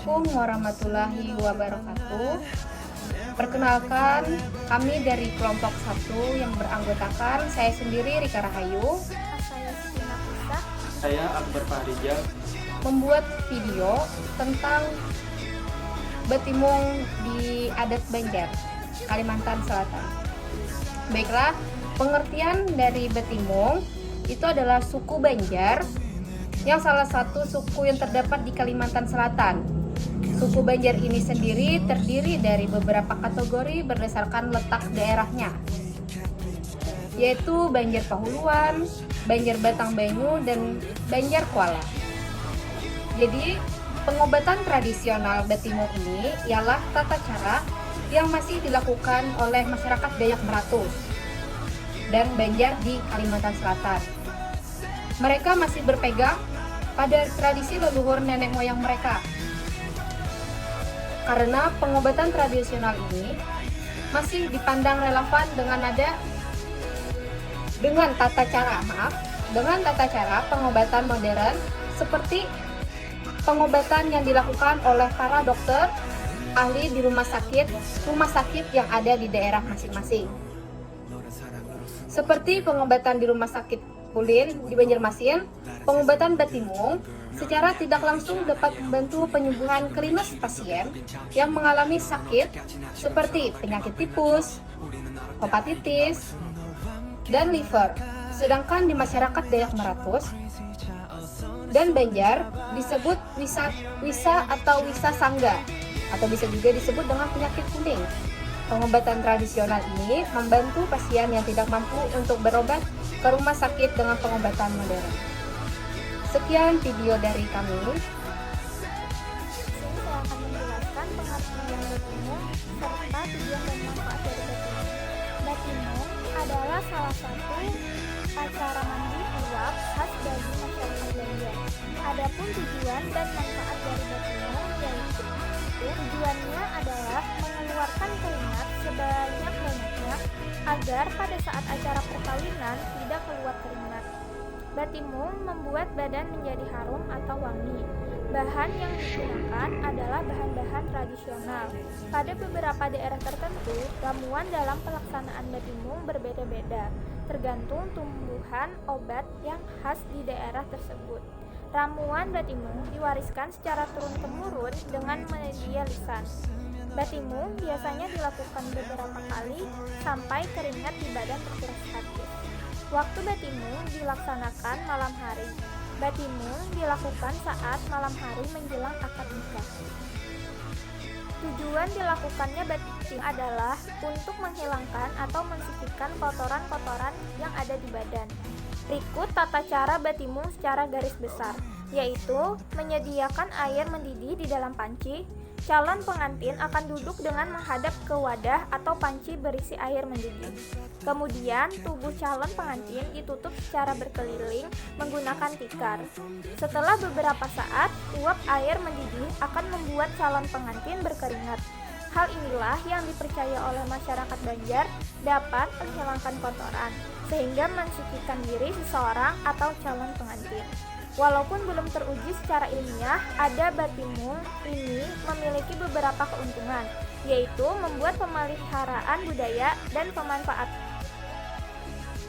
Assalamualaikum warahmatullahi wabarakatuh. Perkenalkan, kami dari kelompok 1 yang beranggotakan saya sendiri Rika Rahayu, Saya Siti Nafisa. Saya Akbar Fahrijal. membuat video tentang Betimung di adat Banjar, Kalimantan Selatan. Baiklah, pengertian dari Betimung itu adalah suku Banjar yang salah satu suku yang terdapat di Kalimantan Selatan. Suku Banjar ini sendiri terdiri dari beberapa kategori berdasarkan letak daerahnya, yaitu Banjar Pahuluan, Banjar Batangbanyu, dan Banjar Kuala. Jadi, pengobatan tradisional Betimung ini ialah tata cara yang masih dilakukan oleh masyarakat Dayak Meratus dan Banjar di Kalimantan Selatan. Mereka masih berpegang pada tradisi leluhur nenek moyang mereka. Karena pengobatan tradisional ini masih dipandang relevan dengan tata cara pengobatan modern seperti pengobatan yang dilakukan oleh para dokter ahli di rumah sakit yang ada di daerah masing-masing. Seperti pengobatan di rumah sakit Ulin di Banjarmasin, pengobatan Betimung secara tidak langsung dapat membantu penyembuhan klinis pasien yang mengalami sakit seperti penyakit tipus, hepatitis, dan liver. Sedangkan di masyarakat Dayak Meratus dan Banjar disebut wisa atau wisa sangga, atau bisa juga disebut dengan penyakit kuning. Pengobatan tradisional ini membantu pasien yang tidak mampu untuk berobat ke rumah sakit dengan pengobatan modern. Sekian video dari kami. Di sini saya akan menjelaskan pengertian Betimung serta tujuan dan manfaat dari Betimung. Betimung adalah salah satu acara mandi uap khas bagi masyarakat Banjar. Adapun tujuan dan manfaat dari Betimung yaitu tujuannya adalah mengeluarkan keringat sebanyak-banyaknya agar pada saat acara perkawinan tidak keluar keringat. Betimung membuat badan menjadi harum atau wangi. Bahan yang digunakan adalah bahan-bahan tradisional. Pada beberapa daerah tertentu, ramuan dalam pelaksanaan Betimung berbeda-beda, tergantung tumbuhan obat yang khas di daerah tersebut. Ramuan Betimung diwariskan secara turun-temurun dengan media lisan. Betimung biasanya dilakukan beberapa kali sampai keringat di badan terkuras habis. Waktu Betimung dilaksanakan malam hari. Betimung dilakukan saat malam hari menjelang akad nikah. Tujuan dilakukannya Betimung adalah untuk menghilangkan atau mensucikan kotoran-kotoran yang ada di badan. Berikut tata cara Betimung secara garis besar, yaitu menyediakan air mendidih di dalam panci. Calon pengantin akan duduk dengan menghadap ke wadah atau panci berisi air mendidih. Kemudian, tubuh calon pengantin ditutup secara berkeliling menggunakan tikar. Setelah beberapa saat, uap air mendidih akan membuat calon pengantin berkeringat. Hal inilah yang dipercaya oleh masyarakat Banjar dapat menghilangkan kotoran, sehingga mensucikan diri seseorang atau calon pengantin. Walaupun belum teruji secara ilmiah, Betimung ini memiliki beberapa keuntungan, yaitu membuat pemeliharaan budaya dan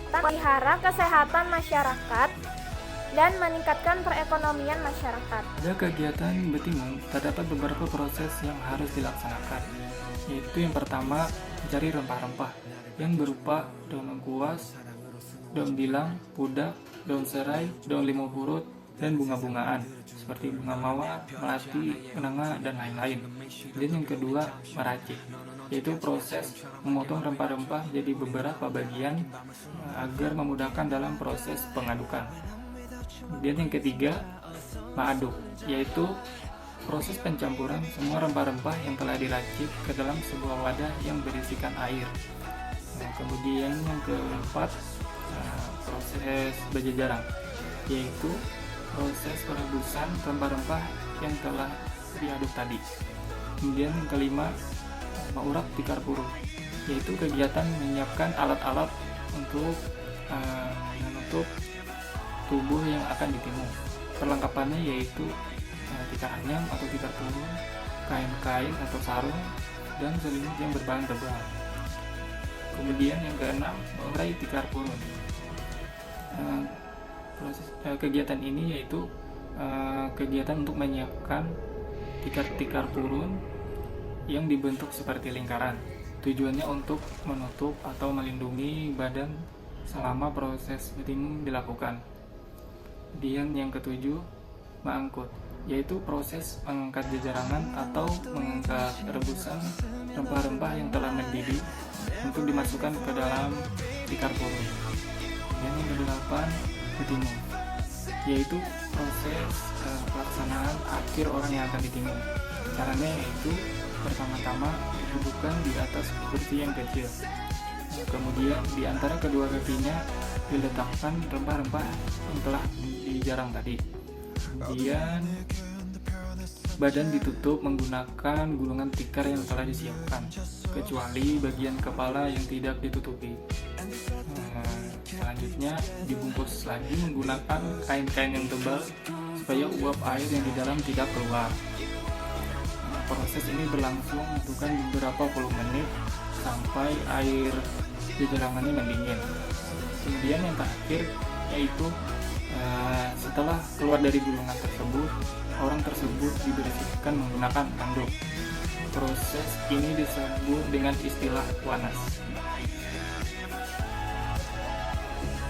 memelihara kesehatan masyarakat dan meningkatkan perekonomian masyarakat. Pada kegiatan Betimung terdapat beberapa proses yang harus dilaksanakan, yaitu yang pertama mencari rempah-rempah yang berupa daun lengkuas, daun bilang, pudak, daun serai, daun limau purut, dan bunga-bungaan seperti bunga mawar, melati, kenanga, dan lain-lain. Dan yang kedua, meracik, yaitu proses memotong rempah-rempah jadi beberapa bagian agar memudahkan dalam proses pengadukan. Dan yang ketiga, mengaduk, yaitu proses pencampuran semua rempah-rempah yang telah diracik ke dalam sebuah wadah yang berisikan air. Kemudian yang keempat, proses berjejaran, yaitu proses perebusan rempah-rempah yang telah diaduk tadi. Kemudian yang kelima, mengurap tikar puru, yaitu kegiatan menyiapkan alat-alat untuk menutup tubuh yang akan ditimung. Perlengkapannya yaitu tikar anyam atau tikar purun, kain-kain atau sarung, dan selimut yang berbahan tebal. Kemudian yang keenam, meraih tikar purun. Kegiatan ini yaitu kegiatan untuk menyiapkan tikar-tikar purun yang dibentuk seperti lingkaran. Tujuannya untuk menutup atau melindungi badan selama proses betimun dilakukan. Kemudian yang ketujuh, mengangkut, yaitu proses mengangkat jajarangan atau mengangkat rebusan rempah-rempah yang telah mendidih untuk dimasukkan ke dalam tikar purun. Dan yang kedelapan, betimun, yaitu proses pelaksanaan akhir orang yang akan ditimun. Caranya yaitu pertama-tama didudukkan di atas kursi yang kecil. Kemudian di antara kedua kakinya diletakkan rempah-rempah yang telah dijarang tadi. Kemudian badan ditutup menggunakan gulungan tikar yang telah disiapkan, kecuali bagian kepala yang tidak ditutupi. Selanjutnya dibungkus lagi menggunakan kain-kain yang tebal supaya uap air yang di dalam tidak keluar. Proses ini berlangsung bukan beberapa puluh menit sampai air jajarangannya mendingin. Kemudian yang terakhir yaitu setelah keluar dari gulungan tersebut, orang tersebut dibersihkan menggunakan handuk. Proses ini disebut dengan istilah wanas.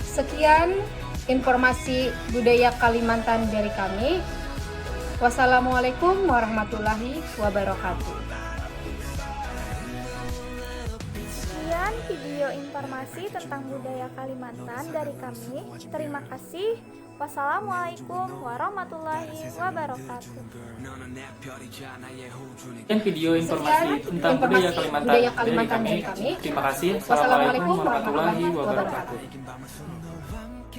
Sekian informasi budaya Kalimantan dari kami. Wassalamualaikum warahmatullahi wabarakatuh. Sekian video informasi tentang budaya Kalimantan dari kami. Terima kasih. Wassalamualaikum warahmatullahi wabarakatuh. Dan video informasi tentang budaya Kalimantan dari kami. Terima kasih. Wassalamualaikum warahmatullahi wabarakatuh.